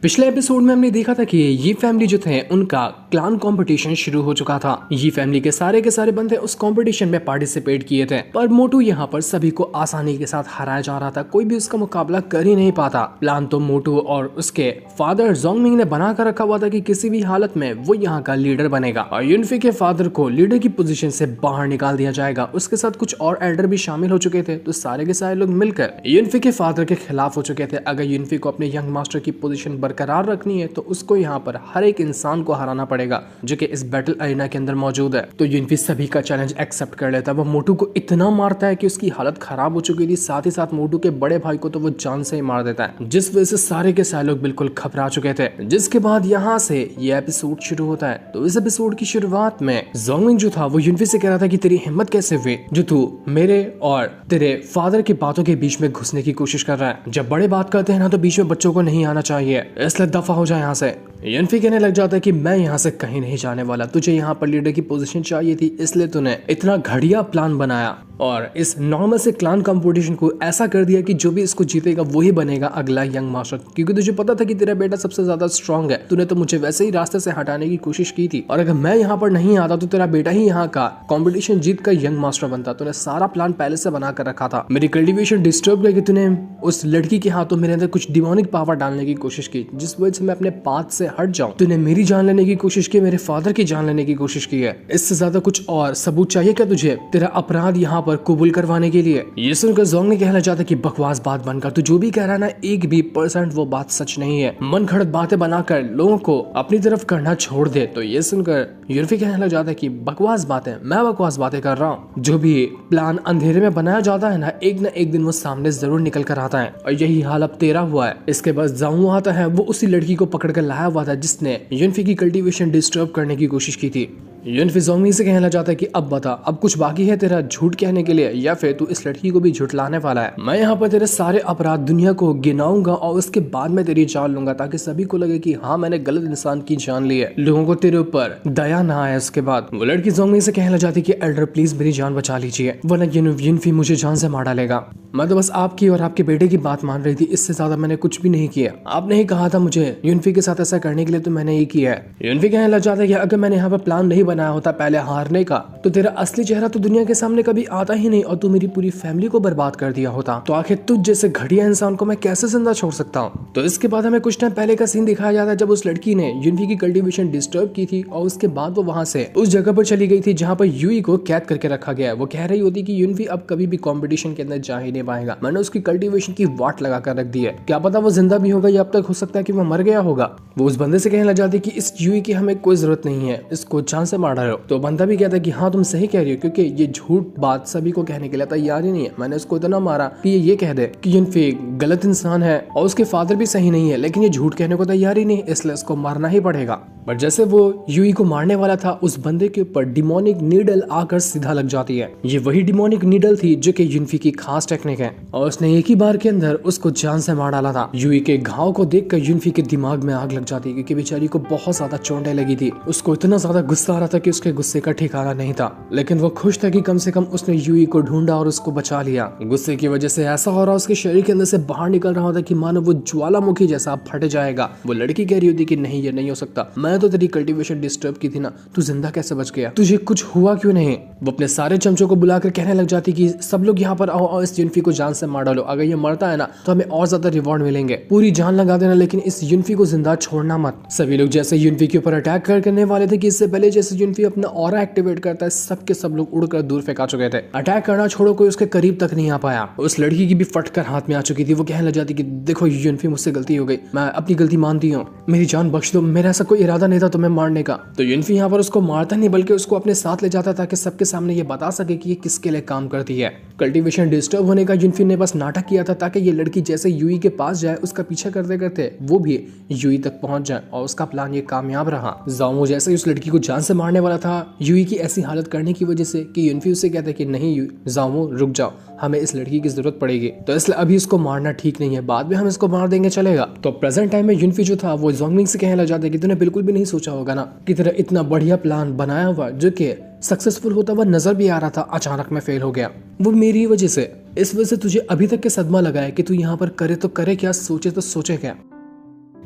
पिछले एपिसोड में हमने देखा था कि ये फैमिली जो थे उनका क्लान कंपटीशन शुरू हो चुका था। ये फैमिली के सारे बंदे उस कंपटीशन में पार्टिसिपेट किए थे, पर मोटू यहाँ पर सभी को आसानी के साथ हराया जा रहा था। कोई भी उसका मुकाबला कर ही नहीं पाता। प्लान तो मोटू और उसके फादर जोंगमिंग ने बना कर रखा हुआ था कि किसी भी हालत में वो यहाँ का लीडर बनेगा और युनफी के फादर को लीडर की पोजीशन से बाहर निकाल दिया जाएगा। उसके साथ कुछ और एल्डर भी शामिल हो चुके थे, तो सारे के सारे लोग मिलकर युनफी के फादर के खिलाफ हो चुके थे। अगर युनफी को अपने यंग मास्टर की पोजीशन बरकरार रखनी है तो उसको यहाँ पर हर एक इंसान को हराना पड़ेगा जो कि इस बैटल अरेना के अंदर मौजूद है। तो युनफी सभी का चैलेंज एक्सेप्ट कर लेता है। वो मोटू को इतना मारता है कि उसकी हालत खराब हो चुकी थी। साथ ही साथ मोटू के बड़े भाई को तो वो जान से ही मार देता है, जिस वजह से सारे के सारे लोग बिल्कुल घबरा चुके थे। जिसके बाद यहाँ से ये एपिसोड शुरू होता है। तो इस एपिसोड की शुरुआत में जोंगमिंग जो था वो युनफी से कह रहा था कि तेरी हिम्मत कैसे हुई जो तू मेरे और तेरे फादर की बातों के बीच में घुसने की कोशिश कर रहा है। जब बड़े बात करते हैं ना तो बीच में बच्चों को नहीं आना चाहिए, इसलिए दफा हो जाए यहाँ से। युनफी कहने लग जाता है कि मैं यहाँ से कहीं नहीं जाने वाला, तुझे यहाँ पर लीडर की पोजीशन चाहिए थी इसलिए तूने इतना घटिया प्लान बनाया और इस नॉर्मल से क्लान कंपटीशन को ऐसा कर दिया कि जो भी इसको जीतेगा वही बनेगा अगला यंग मास्टर, क्योंकि तुझे पता था कि तेरा बेटा सबसे ज्यादा स्ट्रांग है। तूने तो मुझे वैसे ही रास्ते से हटाने की कोशिश की थी और अगर मैं यहाँ पर नहीं आता तो तेरा बेटा ही यहाँ का कंपटीशन जीत कर यंग मास्टर बनता। तूने सारा प्लान पहले से बना कर रखा था। मेरी कल्टिवेशन डिस्टर्ब करके तूने उस लड़की के हाथों मेरे अंदर कुछ डिमोनिक पावर डालने की कोशिश की, जिस वजह से मैं अपने पाथ से हट जाऊं। तूने मेरी जान लेने की कोशिश की, मेरे फादर की जान लेने की कोशिश की है। इससे ज्यादा कुछ और सबूत चाहिए क्या तुझे तेरा अपराध यहाँ पर कबूल करवाने के लिए? ये सुनकर जोंग कहना चाहता कि बकवास बात बनकर तू जो भी कह रहा है ना 1% वो बात सच नहीं है। मन घड़त बातें बनाकर लोगों को अपनी तरफ करना छोड़ दे। तो ये सुनकर युनफी कहने लग जाता है कि बकवास बातें, मैं बकवास बातें कर रहा हूँ। जो भी प्लान अंधेरे में बनाया जाता है ना एक दिन वो सामने जरूर निकल कर आता है और यही हाल अब तेरा हुआ है। इसके बाद जाऊ आता है, वो उसी लड़की को पकड़ कर लाया हुआ था जिसने युनफी की कल्टीवेशन डिस्टर्ब करने की कोशिश की थी। युनफी जोंगमिंग से कहना चाहता है कि अब बता, अब कुछ बाकी है तेरा झूठ कहने के लिए या फिर तू इस लड़की को भी झुठलाने वाला है? मैं यहाँ पर तेरे सारे अपराध दुनिया को गिनाऊंगा और उसके बाद मैं तेरी जान लूंगा ताकि सभी को लगे कि हाँ मैंने गलत इंसान की जान ली है, लोगों को तेरे ऊपर दया ना आए। उसके बाद वो लड़की जोंगमिंग से कहना चाहती कि एल्डर प्लीज मेरी जान बचा लीजिए वरना युनफी मुझे जान से मार डालेगा। मैं तो बस आपकी और आपके बेटे की बात मान रही थी, इससे ज्यादा मैंने कुछ भी नहीं किया। आपने ही कहा था मुझे युनफी के साथ ऐसा करने के लिए, तो मैंने ये किया है। युनफी कहने लग जाता है कि अगर मैंने यहाँ पर प्लान नहीं बनाया होता पहले हारने का तो तेरा असली चेहरा तो दुनिया के सामने कभी आता ही नहीं और तू मेरी पूरी फैमिली को बर्बाद कर दिया होता। तो आखिर तुझ जैसे घटिया इंसान को मैं कैसे जिंदा छोड़ सकता हूँ? तो इसके बाद हमें कुछ टाइम पहले का सीन दिखाया जाता है जब उस लड़की ने युनफी की कल्टीवेशन डिस्टर्ब की थी और उसके बाद वो वहां से उस जगह पर चली गई थी जहाँ पर यूई को कैद करके रखा गया है। वो कह रही होती कि युनफी अब कभी भी कॉम्पिटिशन के अंदर जा ही नहीं पाएगा, मैंने उसकी कल्टीवेशन की वाट लगा कर रख दी है, क्या पता वो जिंदा भी होगा या अब तक हो सकता है कि वो मर गया होगा। वो उस बंदे से कहने लग जाती कि इस यूई की हमें कोई जरूरत नहीं है, इसको जान से मार डालो। तो बंदा भी कहता है कि हाँ तुम सही कह रही हो, क्योंकि ये झूठ बात सभी को कहने के लिए तैयार ही नहीं है। मैंने उसको इतना मारा कि ये कह दे कि युनफी गलत इंसान है और उसके फादर भी सही नहीं है, लेकिन ये झूठ कहने को तैयार ही नहीं, इसलिए इसको मारना ही पड़ेगा। पर जैसे वो यूई को मारने वाला था उस बंदे के ऊपर डिमोनिक नीडल आकर सीधा लग जाती है। ये वही डिमोनिक नीडल थी जो कि युनफी की खास टेक्निक है और उसने एक ही बार के अंदर उसको जान से मार डाला था। यूई के घाव को देखकर युनफी के दिमाग में आग लग जाती है क्योंकि बेचारी को बहुत ज्यादा चोटें लगी थी। उसको इतना ज्यादा गुस्सा आ रहा था कि उसके गुस्से का ठिकाना नहीं था, लेकिन वो खुश था कि कम से कम उसने यूई को ढूंढा और उसको बचा लिया। गुस्से की वजह से ऐसा हो रहा उसके शरीर के अंदर से बाहर निकल रहा था कि मानो वो ज्वालामुखी जैसा फट जाएगा। वो लड़की कह रही होती कि नहीं ये नहीं हो सकता, मैं तो तेरी कल्टीवेशन डिस्टर्ब की थी ना, तू जिंदा कैसे बच गया, तुझे कुछ हुआ क्यों नहीं? वो अपने सारे चमचों को बुलाकर कहने लग जाती कि सब लोग यहाँ पर आओ और इस युनफी को जान से मार डालो, अगर ये मरता है ना तो हमें और ज्यादा रिवॉर्ड मिलेंगे, पूरी जान लगा देना लेकिन इस युनफी को जिंदा छोड़ना मत। सभी लोग जैसे युनफी के ऊपर अटैक करने वाले थे कि इससे पहले जैसे युनफी अपना ऑरा एक्टिवेट करता है सबके सब लोग उड़कर दूर फेंका चुके थे। अटैक करना छोड़ो कोई उसके करीब तक नहीं आ पाया। उस लड़की की भी फटकर हाथ में आ चुकी थी। वो कहने लग जाती कि देखो युनफी मुझसे गलती हो गई, मैं अपनी गलती मानती हूँ, मेरी जान बख्श दो, मेरा ऐसा कोई इरादा नहीं था तुम्हें मारने का। तो युनफी यहाँ पर उसको मारता नहीं बल्कि उसको अपने साथ ले जाता ताकि सबके सामने ये बता सके कि ये किसके लिए काम करती है। कल्टीवेशन डिस्टर्ब होने का युनफी ने बस नाटक किया था ताकि ये लड़की जैसे यूई के पास जाए उसका पीछा करते करते वो भी यूई तक पहुंच जाए और उसका प्लान ये कामयाब रहा। जाओ जैसे ही उस लड़की को जान से मारने वाला था यूई की ऐसी हालत करने की वजह से कि युनफी उससे कहता है कि नहीं जाओ रुक जाओ, हमें इस लड़की की जरूरत पड़ेगी, तो इसलिए अभी इसको मारना ठीक नहीं है, बाद में हम इसको मार देंगे चलेगा। तो प्रेजेंट टाइम में युनफी जो था वो जोंगमिंग से कहने लग जाता है कि तूने बिल्कुल भी नहीं सोचा होगा ना कि तेरा इतना बढ़िया प्लान बनाया हुआ जो कि सक्सेसफुल होता हुआ नजर भी आ रहा था अचानक में फेल हो गया, वो मेरी वजह से। इस वजह से तुझे अभी तक के सदमा लगा है कि तू यहाँ पर करे तो करे क्या, सोचे तो सोचे क्या।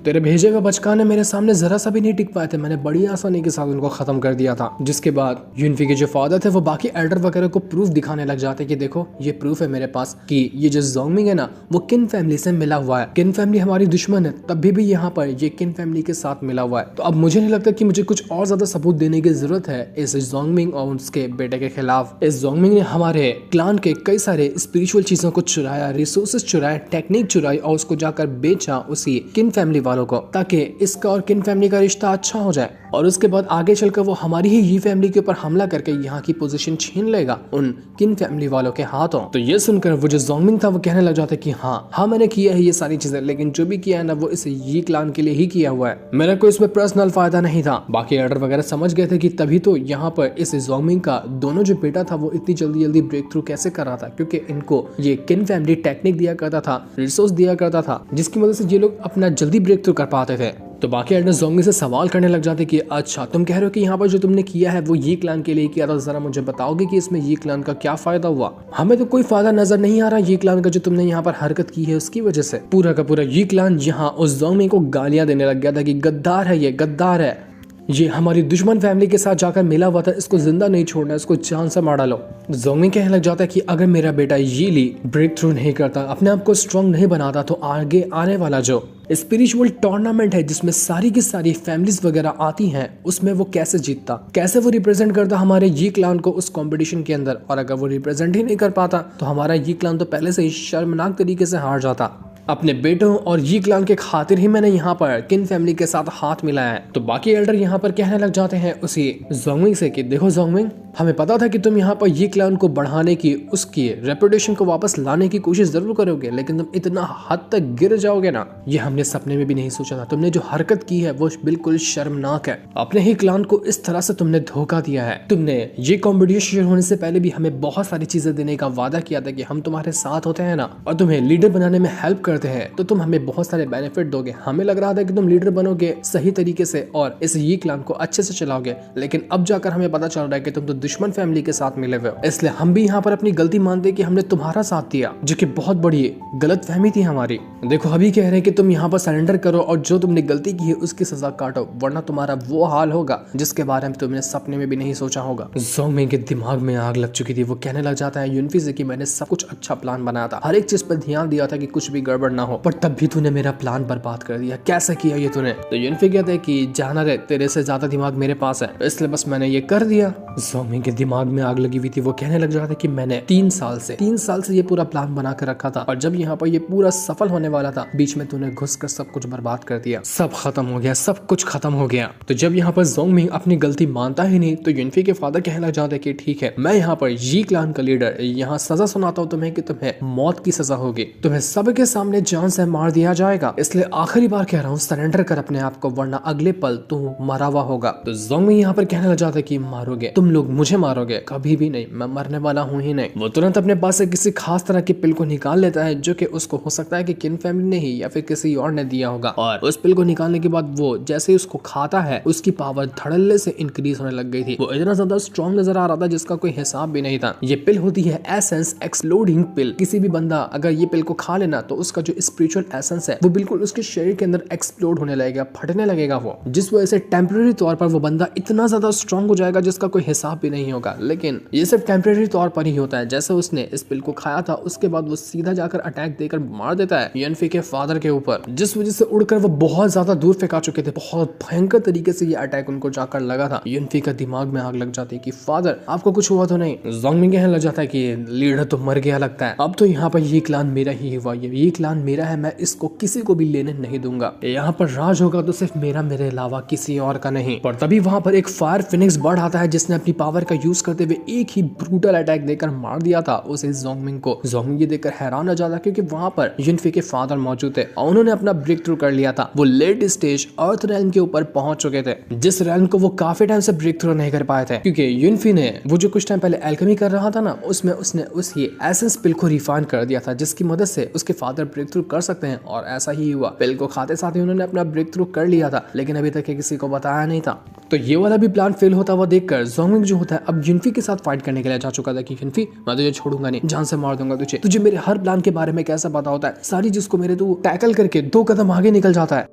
तेरे भेजे हुए बचकाने मेरे सामने जरा सा भी नहीं टिक पाए थे, मैंने बड़ी आसानी के साथ उनको खत्म कर दिया था। जिसके बाद यूनफी के जो फादर थे वो बाकी एल्डर वगैरह को प्रूफ दिखाने लग जाते कि देखो ये प्रूफ है मेरे पास कि ये जो ज़ोंगमिंग है ना वो किन फैमिली से मिला हुआ है, किन फैमिली हमारी दुश्मन है तभी भी यहाँ पर ये किन फैमिली के साथ मिला हुआ है। तो अब मुझे नहीं लगता कि मुझे कुछ और ज्यादा सबूत देने की जरूरत है इस ज़ोंगमिंग और उसके बेटे के खिलाफ। इस ज़ोंगमिंग ने हमारे क्लान के कई सारे स्पिरिचुअल चीजों को चुराया, रिसोर्सेज चुराए, टेक्निक चुराई और उसको जाकर बेचा उसी किन फैमिली वालों को, ताकि इसका और किन फैमिली का रिश्ता अच्छा हो जाए और उसके बाद आगे चलकर वो हमारी ही ये फैमिली के ऊपर हमला करके यहाँ की पोजीशन छीन लेगा उन किन फैमिली वालों के हाथों। तो ये सुनकर वो जो ज़ोंगमिंग था वो कहने लग जाता कि हाँ मैंने किया है ये सारी चीजें, लेकिन जो भी किया है ना वो इस ये क्लान के लिए ही किया हुआ है, मेरा कोई इसमें पर्सनल फायदा नहीं था। बाकी एल्डर वगैरह समझ गए थे कि तभी तो यहाँ पर इस ज़ोंगमिंग का दोनों जो बेटा था वो इतनी जल्दी ब्रेक थ्रू कैसे कर रहा था, क्योंकि इनको ये किन फैमिली टेक्निक दिया करता था, रिसोर्स दिया करता था, जिसकी वजह से ये लोग अपना जल्दी ब्रेक थ्रू कर पाते थे। तो बाकी एल्डर ज़ोंगमिंग से सवाल करने लग जाते कि अच्छा तुम कह रहे हो कि यहाँ पर जो तुमने किया है वो ये क्लान के लिए किया था, जरा मुझे बताओगे कि इसमें ये क्लान का क्या फायदा हुआ? हमें तो कोई फायदा नजर नहीं आ रहा ये क्लान का जो तुमने यहाँ पर हरकत की है उसकी वजह से। पूरा का पूरा ये क्लान यहाँ उस ज़ोंगमिंग को गालियां देने लग गया था कि गद्दार है, ये गद्दार है, ये हमारी दुश्मन फैमिली के साथ जाकर मिला हुआ था, इसको जिंदा नहीं छोड़ना, इसको जान से मार डालो। ज़ोंगमिंग कहने लग जाता है कि अगर मेरा बेटा यीली ब्रेक थ्रू नहीं करता, अपने आप को स्ट्रॉन्ग नहीं बनाता, तो आगे आने वाला जो स्पिरिचुअल टूर्नामेंट है जिसमें सारी की सारी फैमिलीज वगैरह आती हैं उसमें वो कैसे जीतता, कैसे वो रिप्रेजेंट करता हमारे ये क्लान को उस कंपटीशन के अंदर। और अगर वो रिप्रेजेंट ही नहीं कर पाता तो हमारा ये क्लान तो पहले से ही शर्मनाक तरीके से हार जाता। अपने बेटों और ये क्लान के खातिर ही मैंने यहाँ पर किन फैमिली के साथ हाथ मिलाया है। तो बाकी एल्डर यहाँ पर कहने लग जाते हैं उसी ज़ोंगमिंग से कि देखो ज़ोंगमिंग, हमें पता था कि तुम यहाँ पर ये क्लान को बढ़ाने की, उसकी रेपुटेशन को वापस लाने की कोशिश जरूर करोगे, लेकिन तुम इतना हद तक गिर जाओगे ना ये हमने सपने में भी नहीं सोचा था। तुमने जो हरकत की है वो बिल्कुल शर्मनाक है। अपने ही क्लान को इस तरह से तुमने धोखा दिया है। तुमने ये कॉम्पिटिशन शुरू होने से पहले भी हमें बहुत सारी चीजें देने का वादा किया था कि हम तुम्हारे साथ होते हैं ना और तुम्हें लीडर बनाने में हेल्प करते हैं तो तुम हमें बहुत सारे बेनिफिट दोगे। हमें लग रहा था कि तुम लीडर बनोगे सही तरीके से और इस ये क्लान को अच्छे से चलाओगे, लेकिन अब जाकर हमें पता चल रहा है कि तुम तो दुश्मन फैमिली के साथ मिले हुए हो। इसलिए हम भी यहाँ पर अपनी गलती मानते कि हमने तुम्हारा साथ दिया, जो कि बहुत बड़ी गलत फहमी थी हमारी। देखो अभी कह रहे हैं कि तुम यहाँ पर सरेंडर करो और जो तुमने गलती की है उसकी सजा काटो, वरना तुम्हारा वो हाल होगा जिसके बारे में तुमने सपने में भी नहीं सोचा होगा। ज़ोंगमिंग के दिमाग में आग लग चुकी थी। वो कहने लग जाता है यूनफी से कि मैंने सब कुछ अच्छा प्लान बनाया था, हर एक चीज पर ध्यान दिया था कि कुछ भी गड़बड़ ना हो, पर तब भी तूने मेरा प्लान बर्बाद कर दिया। कैसे किया ये तूने? तो यूनफी कहते हैं कि जाना रे, तेरे से ज्यादा दिमाग मेरे पास है, इसलिए बस मैंने ये कर दिया। ज़ोंगमिंग के दिमाग में आग लगी हुई थी। वो कहने लग जाता है कि मैंने 3 साल से ये पूरा प्लान बना कर रखा था और जब यहाँ पर ये पूरा सफल होने वाला था बीच में तूने घुसकर सब कुछ बर्बाद कर दिया। सब खत्म हो गया, सब कुछ खत्म हो गया। तो जब यहाँ पर ज़ोंगमिंग अपनी गलती मानता ही नहीं तो यूनफी के फादर कहने लग जाते कि ठीक है, मैं यहाँ पर ये क्लान का लीडर, यहाँ सजा सुनाता हूँ तुम्हें कि तुम्हें मौत की सजा होगी, तुम्हें सबके सामने जान से मार दिया जाएगा, इसलिए आखिरी बार कह रहा हूँ सरेंडर कर अपने आप को, वरना अगले पल तू मरा हुआ होगा। तो ज़ोंगमिंग यहाँ पर कहने लग जाता है कि मारोगे तुम लोग, मुझे मारोगे? कभी भी नहीं, मैं मरने वाला हूँ ही नहीं। वो तुरंत अपने पास से किसी खास तरह की पिल को निकाल लेता है जो कि उसको हो सकता है कि किन फैमिली ने ही या फिर किसी और ने दिया होगा, और उस पिल को निकालने के बाद वो जैसे ही उसको खाता है उसकी पावर धड़ल्ले से इंक्रीज होने लग गई थी। वो इतना ज्यादा स्ट्रॉन्ग नजर आ रहा था जिसका कोई हिसाब भी नहीं था। ये पिल होती है एसेंस एक्सप्लोडिंग पिल। किसी भी बंदा अगर ये पिल को खा लेना तो उसका जो स्पिरिचुअल एसेंस है वो बिल्कुल उसके शरीर के अंदर एक्सप्लोड होने लगेगा, फटने लगेगा वो, जिस वजह से टेम्परेरी तौर पर वो बंदा इतना ज्यादा स्ट्रॉन्ग हो जाएगा जिसका कोई हिसाब भी नहीं होगा। लेकिन ये सिर्फ टेम्परेरी तौर पर ही होता है। जैसे उसने इस पिल को खाया था उसके बाद वो सीधा जाकर अटैक देकर मार देता है यूनफी के फादर के ऊपर, जिस वजह से उड़कर वो बहुत ज्यादा दूर फेंका चुके थे। बहुत भयंकर तरीके से ये अटैक उनको जाकर लगा था। यूनफी का दिमाग में आग लग जाती है कि फादर आपको कुछ हुआ तो नहीं? ज़ोंगमिंग कहने लग जाता है कि लीडर तो मर गया लगता है, अब तो यहाँ पर ये क्लान मेरा ही हुआ, ये क्लान मेरा है, मैं इसको किसी को भी लेने नहीं दूंगा। यहाँ पर राज होगा तो सिर्फ मेरा, मेरे अलावा किसी और का नहीं। पर तभी वहां पर एक फायर फिनिक्स बर्ड आता है जिसने अपनी पावर का यूज करते हुए एक ही ब्रूटल अटैक देकर मार दिया था उसे ज़ोंगमिंग को। ज़ोंगमिंग ये देखकर हैरान हो जाता क्योंकि वहां पर यूनफी के फादर मौजूद थे और उन्होंने अपना ब्रेक थ्रू कर लिया था। वो लेट स्टेज अर्थ रैल्म के ऊपर पहुंच चुके थे, जिस रैल्म को वो काफी टाइम से ब्रेक थ्रू नहीं कर पाए थे, क्योंकि यूनफी ने वो जो कुछ टाइम पहले एल्केमी कर रहा था ना उसमें उसने उसी एसेंस पिल को रिफाइन कर दिया था जिसकी मदद से उसके फादर ब्रेक थ्रू कर सकते हैं, और ऐसा ही हुआ। पिल को खाते साथ ही उन्होंने अपना ब्रेक थ्रू कर लिया था, लेकिन अभी तक किसी को बताया नहीं था। तो ये वाला भी प्लान फेल होता हुआ देखकर ज़ोंगमिंग जो होता है अब यूनफी के साथ फाइट करने के लिए जा चुका था कि यूनफी मैं तुझे छोड़ूंगा नहीं, जान से मार दूंगा तुझे मेरे हर प्लान के बारे में कैसा पता होता है, सारी चीज को मेरे तू टैकल करके 2 कदम आगे निकल जाता है।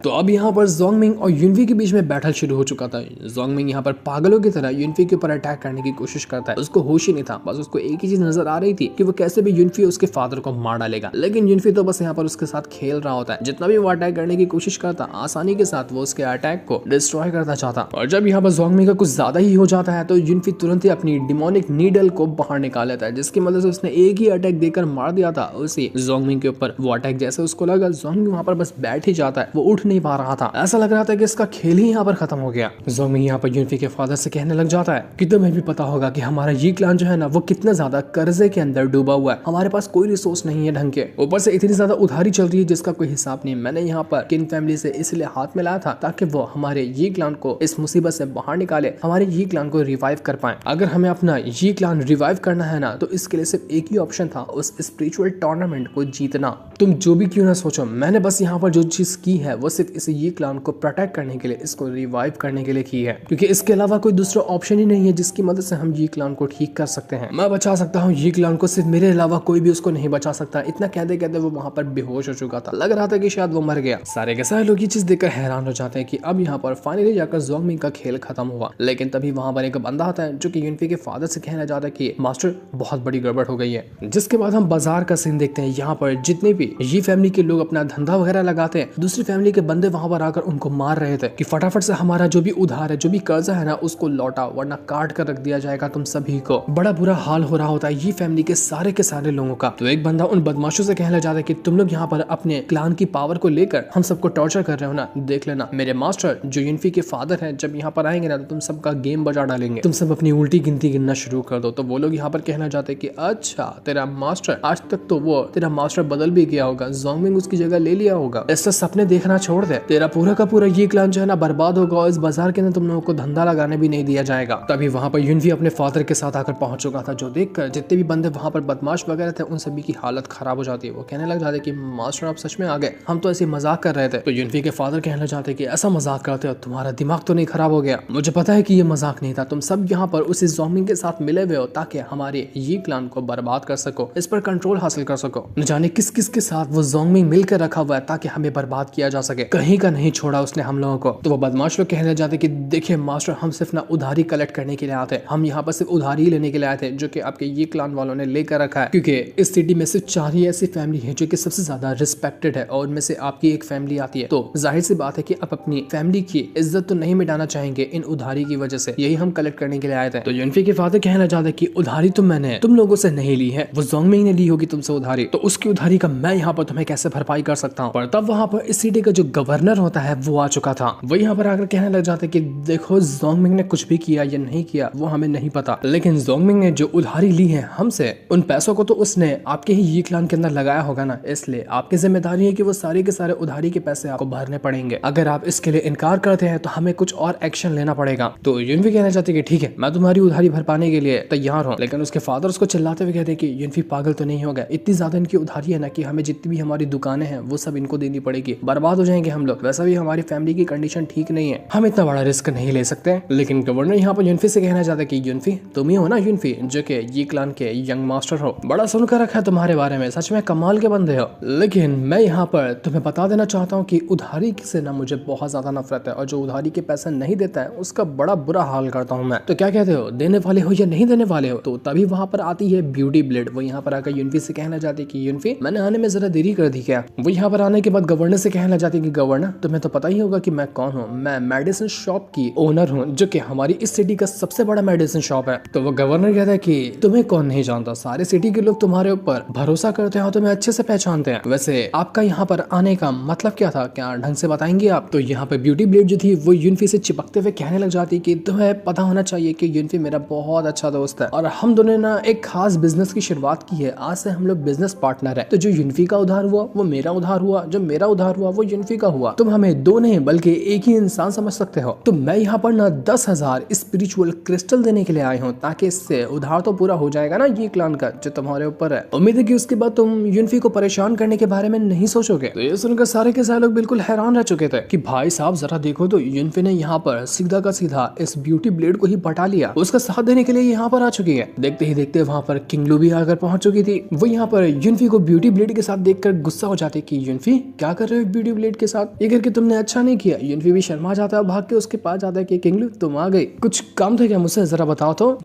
तो अब यहाँ पर जोंगमिंग और युनफी के बीच में बैटल शुरू हो चुका था। जोंगमिंग यहाँ पर पागलों की तरह युनफी के ऊपर अटैक करने की कोशिश करता है। उसको होश ही नहीं था, बस उसको एक ही चीज नजर आ रही थी कि वो कैसे भी युनफी उसके फादर को मार डालेगा। लेकिन युनफी तो बस यहाँ पर उसके साथ खेल रहा होता है। जितना भी वो अटैक करने की कोशिश करता, आसानी के साथ वो उसके अटैक को डिस्ट्रॉय करना चाहता। और जब यहाँ पर जोंगमिंग का कुछ ज्यादा ही हो जाता है तो युनफी तुरंत ही अपनी डिमोनिक नीडल को बाहर निकाल लेता है, जिसकी मदद से उसने एक ही अटैक देकर मार दिया था उसी जोंगमिंग के ऊपर। वो अटैक जैसे उसको लगा, जोंगमिंग वहां पर बस बैठ ही जाता है, वो उठ नहीं पा रहा था। ऐसा लग रहा था कि इसका खेल ही यहाँ पर खत्म हो गया। जोंगमिंग यहाँ पर युनफी के फादर से कहने लग जाता है कि तुम्हें भी पता होगा कि हमारा ये क्लान जो है ना वो कितना ज्यादा कर्जे के अंदर डूबा हुआ है। हमारे पास कोई रिसोर्स नहीं है ढंग के, ऊपर से इतनी ज्यादा उधारी चल रही है जिसका कोई हिसाब नहीं। मैंने यहाँ पर किन फैमिली से इसलिए हाथ मिलाया था ताकि वो हमारे ये क्लान को इस मुसीबत से बाहर निकाले, हमारे ये क्लान को रिवाइव कर पाए। अगर हमें अपना ये क्लान रिवाइव करना है ना तो इसके लिए सिर्फ एक ही ऑप्शन था, उस स्पिरिचुअल टूर्नामेंट को जीतना। तुम जो भी क्यों ना सोचो, मैंने बस यहाँ पर जो चीज की है वो सिर्फ इस ये क्लान को प्रोटेक्ट करने के लिए, इसको रिवाइव करने के लिए की है, क्योंकि इसके अलावा कोई दूसरा ऑप्शन ही नहीं है जिसकी मदद से हम ये क्लान को ठीक कर सकते हैं। मैं बचा सकता हूँ ये क्लान को, सिर्फ मेरे अलावा कोई भी उसको नहीं बचा सकता। इतना कहते कहते वो वहां पर बेहोश हो चुका था, लग रहा था कि शायद वो मर गया। सारे के सारे लोग ये चीज देखकर हैरान हो जाते हैं कि अब यहाँ पर फाइनली जाकर जोंगमिंग का खेल खत्म हुआ। लेकिन तभी वहां पर एक बंदा आता है जो कि युनफी के फादर से कहना चाहता है कि मास्टर बहुत बड़ी गड़बड़ हो गई है। जिसके बाद हम बाजार का सीन देखते हैं। यहाँ पर जितने भी ये फैमिली के लोग अपना धंधा वगैरह लगाते हैं, दूसरी फैमिली के बंदे वहां पर आकर उनको मार रहे थे कि फटाफट से हमारा जो भी उधार है, जो भी कर्जा है ना, उसको लौटा वरना काट कर रख दिया जाएगा तुम सभी को। बड़ा बुरा हाल हो रहा होता है ये फैमिली के सारे लोगों का। तो एक बंदा उन बदमाशों से कहना चाहता है कि तुम लोग यहाँ पर अपने क्लान की पावर को लेकर हम सबको टॉर्चर कर रहे हो ना, देख लेना मेरे मास्टर जो युनफी के फादर हैं जब यहाँ पर आएंगे ना तो तुम सबका गेम बजा डालेंगे, तुम सब अपनी उल्टी गिनती गिनना शुरू कर दो। तो वो लोग यहाँ पर कहना चाहते हैं कि अच्छा तेरा मास्टर, आज तक तो वो तेरा मास्टर बदल भी गया होगा, जोंगमिंग उसकी जगह ले लिया होगा, इससे सपने देखना छोड़ दे, तेरा पूरा का पूरा ये क्लान जो है ना बर्बाद होगा और इस बाजार के अंदर तुम लोगों को धंधा लगाने भी नहीं दिया जाएगा। तभी वहां पर युनफी अपने फादर के साथ आकर पहुंच चुका था, जो देखकर जितने भी बंदे वहां पर बदमाश वगैरह थे उन सभी की हालत खराब हो जाती है। वो कहने लग जाते कि मास्टर आप सच में आ गए, हम तो ऐसे मजाक कर रहे थे। तो युनफी के फादर कहना चाहते कि ऐसा मजाक करते हो, तुम्हारा दिमाग तो नहीं खराब हो गया? मुझे पता है कि ये मजाक नहीं था, तुम सब यहाँ पर उसी जोंगमिंग के साथ मिले हुए हो ताकि हमारे ये क्लान को बर्बाद कर सको, इस पर कंट्रोल हासिल कर सको। न जाने किस किस के साथ वो जोंगमिंग मिलकर रखा हुआ है ताकि हमें बर्बाद किया जा सके। कहीं का नहीं छोड़ा उसने हम लोगों को। तो वो बदमाश लोग कहने जाते कि देखिए मास्टर, हम सिर्फ ना उधारी कलेक्ट करने के लिए आते हैं, हम यहाँ पर सिर्फ उधारी लेने के लिए आए थे जो कि आपके ये क्लान वालों ने लेकर रखा है, क्योंकि इस सिटी में सिर्फ 4 ही ऐसी फैमिली है जो कि सबसे ज्यादा रिस्पेक्टेड है और उनमें से आपकी एक फैमिली आती है। तो जाहिर सी बात है कि आप अपनी फैमिली की इज्जत तो नहीं मिटाना चाहेंगे इन उधारी की वजह से, यही हम कलेक्ट करने के लिए आए थे। तो युनफी के फादर कहना चाहते कि उधारी तो मैंने तुम लोगों से नहीं ली है, वो जोंगमिंग ने ली होगी तुमसे उधारी, तो उसकी उधारी का मैं यहाँ पर तुम्हें कैसे भरपाई कर सकता हूँ। पर तब वहाँ पर इस सिटी का जो गवर्नर होता है वो आ चुका था। वो यहाँ पर आकर कहने लग जाते कि देखो जोंगमिंग ने कुछ भी किया या नहीं किया वो हमें नहीं पता, लेकिन जोंगमिंग ने जो उधारी ली है हमसे, उन पैसों को तो उसने आपके ही ये क्लान के अंदर लगाया होगा ना, इसलिए आपकी जिम्मेदारी है कि वो सारे के सारे उधारी के पैसे आपको भरने पड़ेंगे। अगर आप इसके लिए इनकार करते हैं तो हमें कुछ और एक्शन लेना पड़ेगा। तो युनफी कहना चाहते कि ठीक है, मैं तुम्हारी उधारी भर पाने के लिए तैयार हूँ। लेकिन उसके फादर उसको चिल्लाते हुए कहते कि युनफी पागल तो नहीं हो गया, इतनी ज्यादा इनकी उधारी है ना कि हमें जितनी भी हमारी दुकानें हैं वो सब इनको देनी पड़ेगी, बर्बाद हो जाएंगे हम लोग। वैसा भी हमारी फैमिली की कंडीशन ठीक नहीं है, हम इतना बड़ा रिस्क नहीं ले सकते। लेकिन गवर्नर यहाँ पर युनफी से कहना चाहता कि युनफी तुम ही हो ना युनफी जो कि ये क्लान के यंग मास्टर हो, बड़ा सुनकर रखा है तुम्हारे बारे में, सच में कमाल के बंदे हो। लेकिन मैं यहाँ पर तुम्हें बता देना चाहता हूँ कि उधारी से ना मुझे बहुत ज्यादा नफरत है और जो उधारी के पैसे नहीं देता है उसका बड़ा बुरा हाल करता हूँ मैं। तो क्या कहते हो, देने वाले हो या नहीं देने वाले हो? तो तभी वहां पर आती है ब्यूटी ब्लेड। वो यहाँ पर आकर युनफी से कहना चाहती है कि युनफी मैंने आने में जरा देरी कर दी क्या? वो यहाँ पर आने के बाद गवर्नर से कहना चाहती है कि गवर्नर तुम्हें तो पता ही होगा कि मैं कौन हूँ, मैं मेडिसिन शॉप की ओनर हूँ जो कि हमारी इस सिटी का सबसे बड़ा मेडिसिन शॉप है। तो वो गवर्नर कहता है कि तुम्हें कौन नहीं जानता, सारे सिटी के लोग तुम्हारे ऊपर भरोसा करते हैं, तुम्हें अच्छे से पहचानते हैं। वैसे आपका यहाँ पर आने का मतलब क्या था, क्या ढंग से बताएंगे आप? तो यहाँ पे ब्यूटी ब्लेड जो थी वो युनफी से चिपकते हुए कहने लग जाती कि तुम्हें पता होना चाहिए कि युनफी मेरा बहुत अच्छा दोस्त है और हम दोनों ने एक खास बिजनेस की शुरुआत की है, आज से हम लोग बिजनेस पार्टनर है। तो जो युनफी का उधार हुआ वो मेरा उधार हुआ, जो मेरा उधार हुआ वो युनफी का हुआ। तुम हमें दो नहीं बल्कि एक ही इंसान समझ सकते हो। तो मैं यहाँ पर ना 10,000 स्पिरिचुअल क्रिस्टल देने के लिए आए हूँ ताकि इससे उधार तो पूरा हो जाएगा ना ये क्लान का जो तुम्हारे ऊपर है। उम्मीद है कि उसके बाद तुम युनफी को परेशान करने के बारे में नहीं सोचोगे। तो ये सुनकर सारे के सारे लोग बिल्कुल हैरान रह चुके थे कि भाई साहब जरा देखो तो युनफी ने यहाँ पर सीधा का सीधा इस ब्यूटी ब्लेड को ही पटा लिया, उसका साथ देने के लिए यहाँ पर आ चुकी है। देखते ही देखते वहाँ पर किंगलू भी आकर पहुंच चुकी थी। वो यहाँ पर युनफी को ब्यूटी ब्लेड के साथ देखकर गुस्सा हो जाती कि युनफी क्या कर रहे हो ब्यूटी ब्लेड के साथ। ये करके तुमने अच्छा नहीं किया। युनफी भी शर्मा जाता है और भाग के उसके पास जाता है कि किंगलू तुम आ गई, कुछ काम था क्या मुझसे, जरा बताओ तो।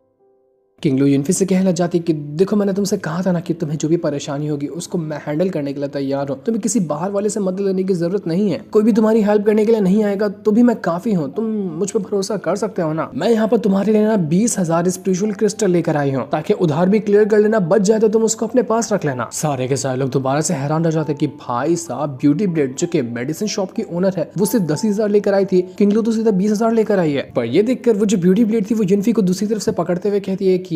किंगलू युनफी से कहने लग जाती कि देखो मैंने तुमसे कहा था ना कि तुम्हें जो भी परेशानी होगी उसको मैं हैंडल करने के लिए तैयार हूँ। तुम्हें किसी बाहर वाले से मदद लेने की जरूरत नहीं है। कोई भी तुम्हारी हेल्प करने के लिए नहीं आएगा तो भी मैं काफी हूँ। तुम मुझ पर भरोसा कर सकते हो ना। मैं यहाँ पर तुम्हारे लिए ना 20,000 स्पिरिचुअल क्रिस्टल लेकर आई हूँ ताकि उधार भी क्लियर कर लेना, बच जाए तो तुम उसको अपने पास रख लेना। सारे के सारे लोग दोबारा से हैरान रह जाते कि भाई साहब ब्यूटी ब्लेड जो कि मेडिसिन शॉप की ओनर है वो सिर्फ 10,000 लेकर आई थी, किंगलू तो सीधा 20,000 लेकर आई है। पर ये देखकर वो जो ब्यूटी ब्लेड थी वो युनफी को दूसरी तरफ से पकड़ते हुए कहती है कि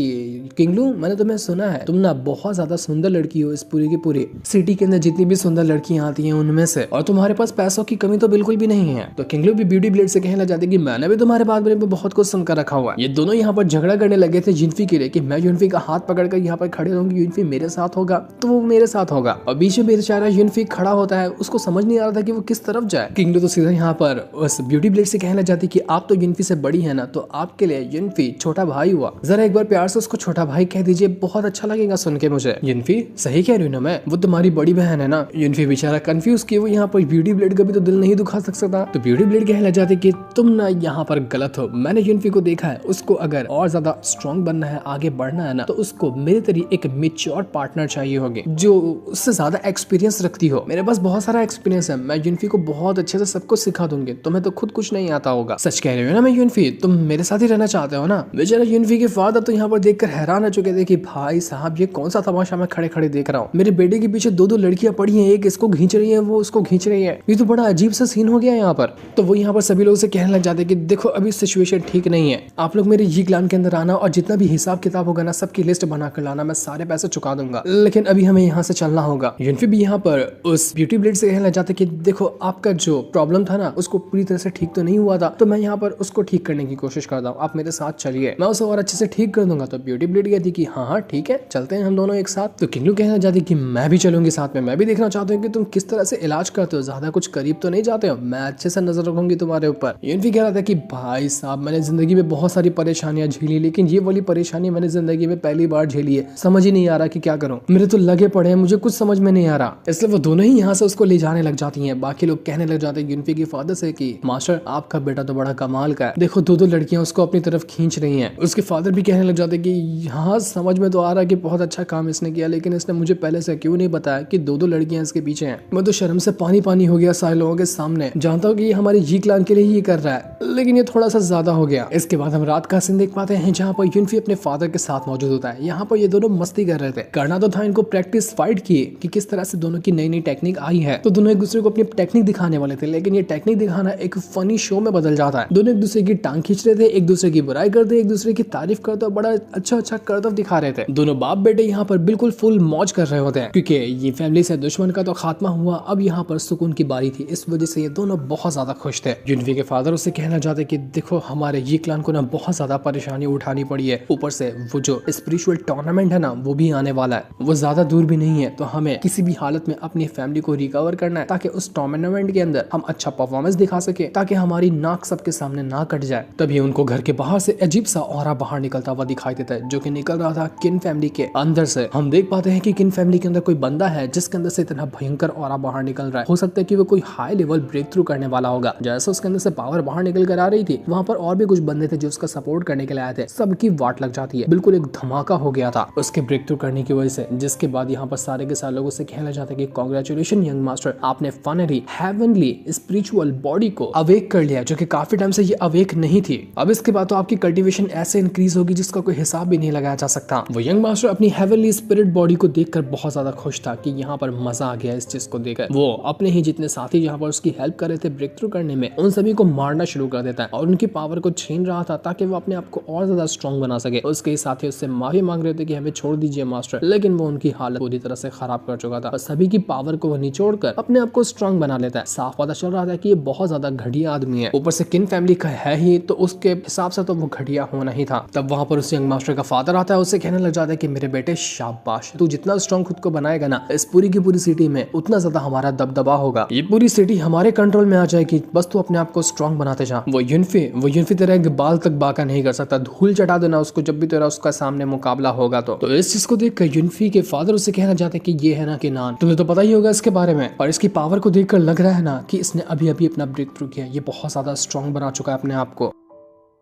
किंगलू मैंने तुम्हें सुना है तुम ना बहुत ज्यादा सुंदर लड़की हो इस पूरी की पूरी सिटी के अंदर जितनी भी सुंदर लड़कियां आती हैं उनमें से, और तुम्हारे पास पैसों की कमी तो बिल्कुल भी नहीं है। तो किंगलू भी ब्यूटी ब्लेड से कहने लग जाती कि मैंने भी तुम्हारे बारे में बहुत कुछ सुनकर रखा हुआ है। ये दोनों यहाँ पर झगड़ा करने लगे थे युनफी के लिए कि मैं युनफी का हाथ पकड़कर यहाँ पर खड़े रहूंगी, युनफी मेरे साथ होगा तो वो मेरे साथ होगा। और बीच में बेचारा युनफी खड़ा होता है, उसको समझ नहीं आ रहा था कि वो किस तरफ जाए। किंगलू तो सीधा यहाँ पर उस ब्यूटी ब्लेड से कहने लग जाती कि आप तो युनफी से बड़ी है ना, तो आपके लिए युनफी छोटा भाई हुआ, जरा एक बार प्यार से उसको छोटा भाई कह दीजिए, बहुत अच्छा लगेगा सुन के मुझे। युनफी सही कह रही हूँ ना मैं, वो तुम्हारी बड़ी बहन है ना। युनफी बेचारा कंफ्यूज कि वो यहाँ पर ब्यूटी ब्लेड का भी तो दिल नहीं दुखा सकता। तो ब्यूटी ब्लेड कहने लग जाती कि तुम ना यहाँ पर गलत हो। मैंने युनफी को देखा है, उसको अगर और ज्यादा स्ट्रॉन्ग बनना है, आगे बढ़ना है ना, तो उसको मेरे तरीके एक मेच्योर पार्टनर चाहिए होगी जो उससे ज्यादा एक्सपीरियंस रखती हो। मेरे पास बहुत सारा एक्सपीरियंस है, मैं युनफी को बहुत अच्छे से सब कुछ सिखा दूंगी, तुम्हें तो खुद कुछ नहीं आता होगा। सच कह रही हो ना मैं युनफी, तुम मेरे साथ ही रहना चाहते हो ना। बेचारा युनफी के फादर तो यहाँ पर देखकर हैरान हो चुके थे कि भाई साहब ये कौन सा तमाशा मैं खड़े खड़े देख रहा हूँ। मेरे बेटे के पीछे दो लड़कियां पड़ी हैं, एक इसको खींच रही है, वो उसको खींच रही है। ये तो बड़ा अजीब सा सीन हो गया यहाँ पर। तो वो यहाँ पर सभी लोग से कहने लग जाते कि देखो अभी सिचुएशन ठीक नहीं है, आप लोग मेरे ये क्लान के अंदर आना और जितना भी हिसाब किताब होगा ना सबकी लिस्ट बना कर लाना, मैं सारे पैसे चुका दूंगा, लेकिन अभी हमें यहाँ से चलना होगा। युनफी भी यहाँ पर उस ब्यूटी ब्लेड से कहने लग जाते कि देखो आपका जो प्रॉब्लम था ना उसको पूरी तरह से ठीक तो नहीं हुआ था, तो मैं यहाँ पर उसको ठीक करने की कोशिश करता हूँ, आप मेरे साथ चलिए, मैं उसे और अच्छे से ठीक कर दूंगा। तो ब्यूटी ब्लेड कहती कि हाँ हाँ ठीक है चलते हैं हम दोनों एक साथ। तो किंगलू कहना चाहती कि मैं भी चलूंगी साथ में, मैं भी देखना चाहती हूँ कि तुम किस तरह से इलाज करते हो, ज्यादा कुछ करीब तो नहीं जाते हो, मैं अच्छे से नजर रखूंगी तुम्हारे ऊपर। युनफी कह रहा था कि भाई साहब मैंने जिंदगी में बहुत सारी परेशानियां झेली, लेकिन ये वाली परेशानी मैंने जिंदगी में पहली बार झेली है, समझ ही नहीं आ रहा कि क्या करूं, मेरे तो लगे पड़े हैं, मुझे कुछ समझ में नहीं आ रहा। इसलिए वो दोनों ही यहाँ से उसको ले जाने लग जाती हैं। बाकी लोग कहने लग जाते हैं युनफी के फादर से कि मास्टर आपका बेटा तो बड़ा कमाल का है, देखो दो लड़कियां उसको अपनी तरफ खींच रही हैं। उसके फादर भी कहने लग जाते कि हाँ समझ में तो आ रहा है कि बहुत अच्छा काम इसने किया, लेकिन इसने मुझे पहले से क्यों नहीं बताया कि दो लड़कियां इसके पीछे हैं। मैं तो शर्म से पानी पानी हो गया सारे लोगों के सामने, जानता हूँ कि ये हमारे जी क्लान के लिए ही कर रहा है, लेकिन ये थोड़ा सा ज्यादा हो गया। इसके बाद हम रात का सीन देख पाते हैं जहाँ पर युनफी अपने फादर के साथ मौजूद होता है। यहाँ पर ये दोनों मस्ती कर रहे थे, करना तो था इनको प्रैक्टिस फाइट की कि किस तरह से दोनों की नई नई टेक्निक आई है, तो दोनों एक दूसरे को अपनी टेक्निक दिखाने वाले थे, लेकिन ये टेक्निक दिखाना एक फनी शो में बदल जाता है। दोनों एक दूसरे की टांग खींच रहे थे, एक दूसरे की बुराई करते, एक दूसरे की तारीफ करते, बड़ा अच्छा करतब दिखा रहे थे। दोनों बाप बेटे यहाँ पर बिल्कुल फुल मौज कर रहे होते हैं क्योंकि ये फैमिली से दुश्मन का तो खात्मा हुआ, अब यहाँ पर सुकून की बारी थी, इस वजह से ये दोनों बहुत ज्यादा खुश थे। युनफी के फादर उससे कहना चाहते कि देखो हमारे ये क्लान को ना बहुत ज्यादा परेशानी उठानी पड़ी है, ऊपर से वो जो स्पिरिचुअल टूर्नामेंट है ना वो भी आने वाला है, वो ज्यादा दूर भी नहीं है, तो हमें किसी भी हालत में अपनी फैमिली को रिकवर करना है ताकि उस टूर्नामेंट के अंदर हम अच्छा परफॉर्मेंस दिखा सके, ताकि हमारी नाक सबके सामने ना कट जाए। तभी उनको घर के बाहर से अजीब सा ऑरा बाहर निकलता हुआ दिखाई देता है, जो कि निकल रहा था किन फैमिली के अंदर से। हम देख पाते हैं कि किन फैमिली के अंदर कोई बंदा है जिसके अंदर से इतना भयंकर ऑरा बाहर निकल रहा है। हो सकता है कि वो कोई हाई लेवल ब्रेक थ्रू करने वाला होगा। जैसे उसके अंदर से पावर बाहर निकल कर आ रही थी, वहाँ पर और भी कुछ बंदे थे जो उसका सपोर्ट करने के लिए आए थे, सबकी वाट लग जाती है, बिल्कुल एक धमाका हो गया था उसके ब्रेक थ्रू करने की वजह से। जिसके बाद यहाँ पर सारे के सारे लोगों से कहना चाहते हैं कि कांग्रेचुलेशन यंग मास्टर, आपने फाइनली हेवनली स्पिरिचुअल बॉडी को अवेक कर लिया, जो कि काफी टाइम से ये अवेक नहीं थी। अब इसके बाद तो आपकी कल्टीवेशन ऐसे इंक्रीज होगी जिसका कोई हिसाब भी नहीं लगाया जा सकता। वो यंग मास्टर अपनी हेवनली स्पिरिट बॉडी को देखकर बहुत ज्यादा खुश था कि यहाँ पर मजा आ गया इस चीज को देखकर। वो अपने ही जितने साथी यहाँ पर उसकी हेल्प कर रहे थे ब्रेक थ्रू करने में, उन सभी को मारना शुरू कर देता है और उनकी पावर को छीन रहा था ताकि वो अपने आप को और ज्यादा स्ट्रॉन्ग बना सके। उसके साथी उससे माफी मांग रहे थे कि हमें छोड़ दीजिए मास्टर, लेकिन वो उनकी हालत पूरी तरह से खराब कर चुका था और सभी की पावर को वो निचोड़कर अपने आप को स्ट्रॉन्ग बना लेता है। साफ पता चल रहा था कि ये बहुत ज्यादा घटिया आदमी है, ऊपर से किन फैमिली का है ही, तो उसके हिसाब से तो वो घटिया होना ही था। तब वहां पर उस यंग मास्टर का फादर आता है, उससे कहने लग जाता है कि मेरे बेटे शाबाश, तू जितना स्ट्रॉन्ग खुद को बनाएगा ना इस पूरी की पूरी सिटी में उतना ज्यादा हमारा दबदबा होगा, ये पूरी सिटी हमारे कंट्रोल में आ जाएगी, बस तू अपने आप को स्ट्रॉन्ग बनाते जा। वो यूनफी तेरा एक बाल तक बाका नहीं कर सकता, धूल चटा देना उसको जब भी तेरा उसका सामने मुकाबला होगा। तो इस चीज को देखकर यूनफी के फादर उससे कहना चाहते हैं कि ये है ना किनान, तुम्हें तो पता ही होगा इसके बारे में, और इसकी पावर को देखकर लग रहा है ना कि इसने अभी अभी अपना ब्रेक थ्रू किया, ये बहुत ज्यादा स्ट्रॉन्ग बना चुका है अपने आप को।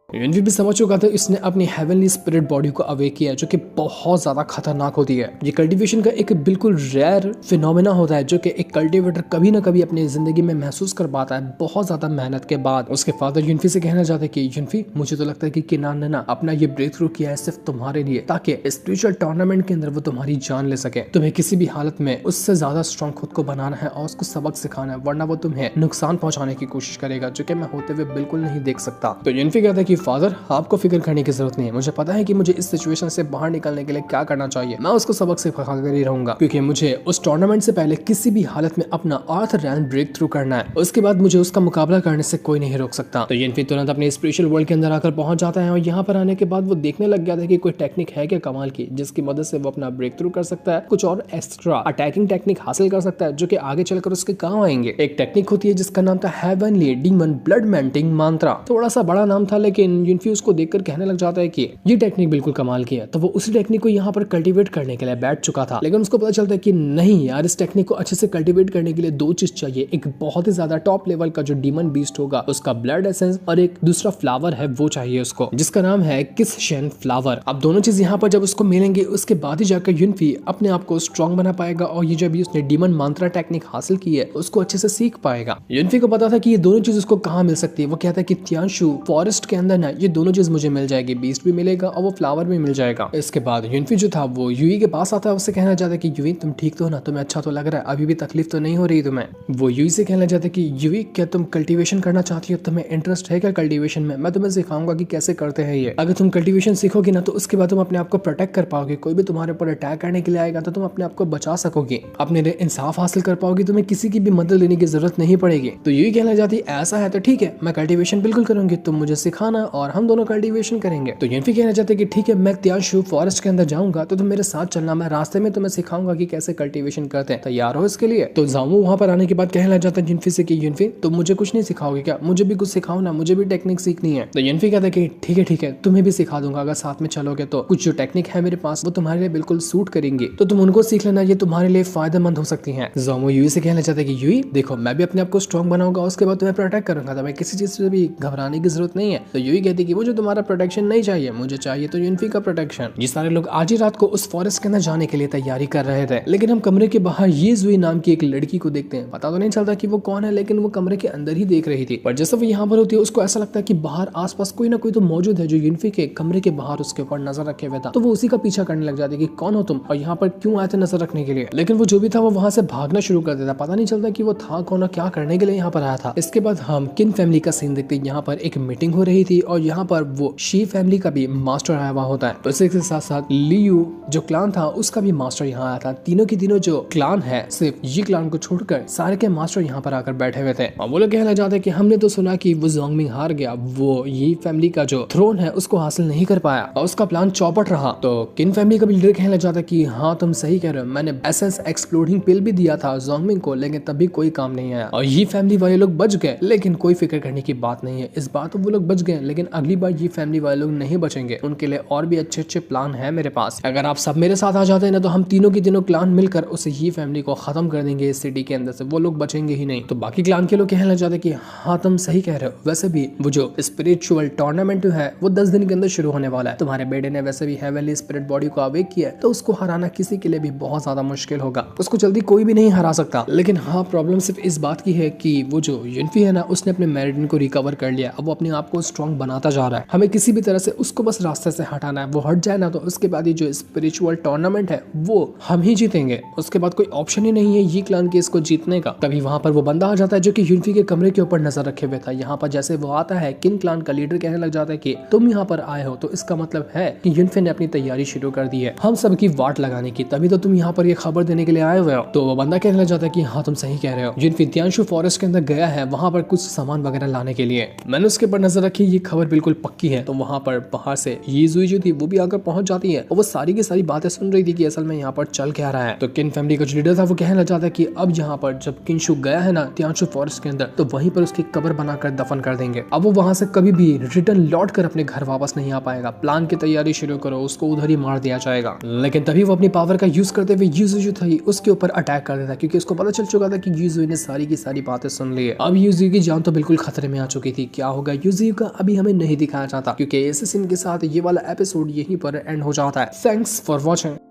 यूनफी भी समझ चुका था इसने अपनी हेवनली स्पिरिट बॉडी को अवेक किया है, जो कि बहुत ज्यादा खतरनाक होती है। ये कल्टीवेशन का एक बिल्कुल रेयर फिनोमेना होता है जो कि एक कल्टीवेटर कभी ना कभी अपनी जिंदगी में महसूस कर पाता है बहुत ज्यादा मेहनत के बाद। उसके फादर यूनफी से कहना चाहते कि यूनफी, मुझे तो लगता है कि किनान ने ना अपना ये ब्रेक थ्रू किया है सिर्फ तुम्हारे लिए, ताकि स्पिरिचुअल टूर्नामेंट के अंदर वो तुम्हारी जान ले सके। तुम्हें किसी भी हालत में उससे ज्यादा स्ट्रॉन्ग खुद को बनाना है और उसको सबक सिखाना है, वरना वो तुम्हें नुकसान पहुंचाने की कोशिश करेगा, जो कि मैं होते हुए बिल्कुल नहीं देख सकता। तो यूनफी कहता है कि फादर, आपको फिक्र करने की जरूरत नहीं है, मुझे पता है कि मुझे इस सिचुएशन से बाहर निकलने के लिए क्या करना चाहिए, मैं उसको सबक सिखाकर ही रहूंगा, क्योंकि मुझे उस टूर्नामेंट से पहले किसी भी हालत में अपना आर्थर रैन ब्रेक थ्रू करना है, उसके बाद मुझे उसका मुकाबला करने से कोई नहीं रोक सकता। तो यूनफी तुरंत अपने स्पिरिचुअल वर्ल्ड के अंदर आकर पहुंच जाता है और यहाँ पर आने के बाद वो देखने लग गया था कि कोई टेक्निक है क्या कमाल की, जिसकी मदद से वो अपना ब्रेक थ्रू कर सकता है, कुछ और एक्स्ट्रा अटैकिंग टेक्निक हासिल कर सकता है जो कि आगे चलकर उसके काम आएंगे। एक टेक्निक होती है जिसका नाम था हेवनली डीमन ब्लड मेंटिंग मंत्रा। थोड़ा सा बड़ा नाम था, लेकिन यूनफी उसको देखकर कहने लग जाता है कि ये टेक्निक बिल्कुल कमाल की है। तो वो उसी टेक्निक को यहाँ पर कल्टीवेट करने के लिए बैठ चुका था, लेकिन उसको पता चलता है कि नहीं यार, इस टेक्निक को अच्छे से कल्टीवेट करने के लिए दो चीज चाहिए, एक बहुत ही ज्यादा टॉप लेवल का जो डीमन बीस्ट होगा उसका ब्लड एसेंस, और एक दूसरा फ्लावर है वो चाहिए उसको, जिसका नाम है किसशन फ्लावर। अब दोनों चीज यहाँ पर जब उसको मिलेंगे उसके बाद ही जाकर यूनफी अपने आप को स्ट्रॉन्ग बना पाएगा, और ये जब उसने डीमन मंत्रा टेक्निक हासिल की है उसको अच्छे से सीख पाएगा। यूनफी को पता था कि ये दोनों चीज उसको कहाँ मिल सकती है। वो कहता है कि त्याशु फॉरेस्ट के अंदर ना ये दोनों चीज मुझे मिल जाएगी, बीस्ट भी मिलेगा और वो फ्लावर भी मिल जाएगा। इसके बाद यूनफी जो था वो यूई के पास आता है, उससे कहना चाहता है कि यूई, तुम ठीक तो हो ना, तुम्हें अच्छा तो लग रहा है, अभी भी तकलीफ तो नहीं हो रही तुम्हें। वो यूई से कहना चाहता है कि यूई, क्या तुम कल्टीवेशन करना चाहती हो, तुम्हें इंटरेस्ट है क्या कल्टीवेशन में, मैं तुम्हें सिखाऊंगा कि कैसे करते हैं ये। अगर तुम कल्टीवेशन सीखोगी ना तो उसके बाद तुम अपने आप को प्रोटेक्ट कर पाओगे, कोई भी तुम्हारे ऊपर अटैक करने के लिए आएगा तो तुम अपने आप को बचा सकोगे, अपने लिए इंसाफ हासिल कर पाओगे, तुम्हें किसी की भी मदद लेने की जरूरत नहीं पड़ेगी। तो यूई कहना चाहती ऐसा है तो ठीक है, मैं कल्टीवेशन बिल्कुल करूंगी, तुम मुझे सिखाना और हम दोनों कल्टीवेशन करेंगे। तो यूनफी कहना चाहते कि ठीक है, मैं त्याशु फॉरेस्ट के अंदर जाऊंगा तो तुम मेरे साथ चलना, मैं रास्ते में तुम्हें सिखाऊंगा कि कैसे कल्टीवेशन करते हैं, तैयार हो इसके लिए। तो जामू वहां पर आने के बाद कहने लग जाता है यूनफी से कि यूनफी, तुम मुझे कुछ नहीं सिखाओगे क्या, मुझे भी कुछ सिखाओ ना, मुझे भी टेक्निक सीखनी है। तो यूनफी कहता है कि ठीक है तुम्हें भी सिखा दूंगा, अगर साथ में चलोगे तो कुछ जो टेक्निक है मेरे पास वो तुम्हारे लिए बिल्कुल सूट करेंगी, तो तुम उनको सीख लेना, ये तुम्हारे लिए फायदेमंद हो सकती है। जामू यूई से कहना चाहता है कि यूई देखो, मैं भी अपने आप को स्ट्रॉन्ग बनाऊंगा, उसके बाद तुम्हें प्रोटेक्ट करूंगा, तुम्हें किसी चीज से भी घबराने की जरूरत नहीं है। तो यूई कहती कि मुझे तुम्हारा प्रोटेक्शन नहीं चाहिए, मुझे चाहिए तो यूनफी का प्रोटेक्शन। ये सारे लोग आज ही रात को उस फॉरेस्ट के अंदर जाने के लिए तैयारी कर रहे थे, लेकिन हम कमरे के बाहर ये जुई नाम की एक लड़की को देखते हैं। पता तो नहीं चलता कि वो कौन है, लेकिन वो कमरे के अंदर ही देख रही थी। पर जैसे वो यहाँ पर होती है उसको ऐसा लगता है कि बाहर आसपास कोई ना कोई तो मौजूद है जो यूनफी के कमरे के बाहर उसके ऊपर नजर रखे हुए था। तो वो उसी का पीछा करने लग जाती है कि कौन हो तुम और यहाँ पर क्यों आए थे नजर रखने के लिए। लेकिन वो जो भी था वो वहां से भागना शुरू कर देता, पता नहीं चलता कि वो था कौन और क्या करने के लिए यहाँ पर आया था। इसके बाद हम किन फैमिली का सीन देखते हैं। यहाँ पर एक मीटिंग हो रही थी और यहाँ पर वो शी फैमिली का भी मास्टर आया हुआ होता है। तो इसी के साथ साथ लियू जो क्लान था उसका भी मास्टर यहाँ आया था। तीनों की तीनों जो क्लान है सिर्फ ये क्लान को छोड़कर सारे के मास्टर यहाँ पर आकर बैठे हुए थे। और वो लोग कहना चाहते हैं कि हमने तो सुना कि वो ज़ोंगमिंग हार गया, वो ये फैमिली का जो थ्रोन है उसको हासिल नहीं कर पाया और उसका प्लान चौपट रहा। तो किन फैमिली का भी लीडर कहना चाहता है कि हाँ तुम सही कह रहे हो, मैंने एसेंस एक्सप्लोडिंग पिल भी दिया था ज़ोंगमिंग को, लेकिन तभी कोई काम नहीं आया और ये फैमिली वाले लोग बच गए। लेकिन कोई फिक्र करने की बात नहीं है, इस बार तो वो लोग बच गए, लेकिन अगली बार ये फैमिली वाले लोग नहीं बचेंगे, उनके लिए और भी अच्छे अच्छे प्लान है मेरे पास। अगर आप सब मेरे साथ आ जाते हैं ना तो हम तीनों की तीनों क्लान मिलकर उस ये फैमिली को खत्म कर देंगे इस सिटी के अंदर से, वो लोग बचेंगे ही नहीं। तो बाकी क्लान के लोग कहने लग जाते कि हाँ तुम सही कह रहे हो, वैसे भी वो जो स्पिरिचुअल टूर्नामेंट है वो 10 दिन के अंदर शुरू होने वाला है। तुम्हारे बेटे ने वैसे भी हेवनली स्पिरिट बॉडी को अवेक किया है, तो उसको हराना किसी के लिए भी बहुत ज्यादा मुश्किल होगा, उसको जल्दी कोई भी नहीं हरा सकता। लेकिन हाँ प्रॉब्लम सिर्फ इस बात की है कि वो जो यूनफी है ना उसने अपने मेरिडिन को रिकवर कर लिया, अब वो अपने आप को स्ट्रॉन्ग बनाता जा रहा है। हमें किसी भी तरह से उसको बस रास्ते से हटाना है, वो हट जाए ना तो उसके बाद ये जो स्पिरिचुअल टूर्नामेंट है वो हम ही जीतेंगे, उसके बाद कोई ऑप्शन ही नहीं है ये क्लान के इसको जीतने का। तभी वहां पर वो बंदा आ जाता है जो कि यूनफी के कमरे के ऊपर नजर रखे हुए था। यहाँ पर जैसे वो आता है किन क्लान का लीडर कहने लग जाता है कि तुम यहाँ पर आए हो तो इसका मतलब है कि यूनफी ने अपनी तैयारी शुरू कर दी है हम सबकी वाट लगाने की, तभी तो तुम यहाँ पर ये खबर देने के लिए आए हुए हो। तो वो बंदा कहने लग जाता है कि हाँ तुम सही कह रहे हो, यूनफी त्याशु फॉरेस्ट के अंदर गया है वहां पर कुछ सामान वगैरह लाने के लिए, मैंने उसके ऊपर नजर रखी, ये खबर बिल्कुल पक्की है। तो वहाँ पर बाहर से यीजुई जो थी वो भी आकर पहुंच जाती है और वो सारी की सारी बातें सुन रही थी कि असल में यहाँ पर चल क्या रहा है। तो किन फैमिली का जो लीडर था वो कहना चाहता है कि अब यहाँ पर जब किनशु गया है ना तियानशु फॉरेस्ट के अंदर, तो वहीं पर उसकी कब्र बनाकर दफन कर देंगे। अब वो वहां से कभी भी रिटर्न लौट कर अपने घर वापस नहीं आ पाएगा। प्लान की तैयारी शुरू करो, उसको उधर ही मार दिया जाएगा। लेकिन तभी वो अपनी पावर का यूज करते हुए यीजुई जो था उसके ऊपर अटैक कर देता, क्योंकि उसको पता चल चुका था कि यीजुई ने सारी की सारी बातें सुन ली है। अब यीजुई की जान तो बिल्कुल खतरे में आ चुकी थी। क्या होगा यीजुई का अभी हमें नहीं दिखाया जाता, क्योंकि इस सीन के साथ ये वाला एपिसोड यहीं पर एंड हो जाता है। Thanks for watching.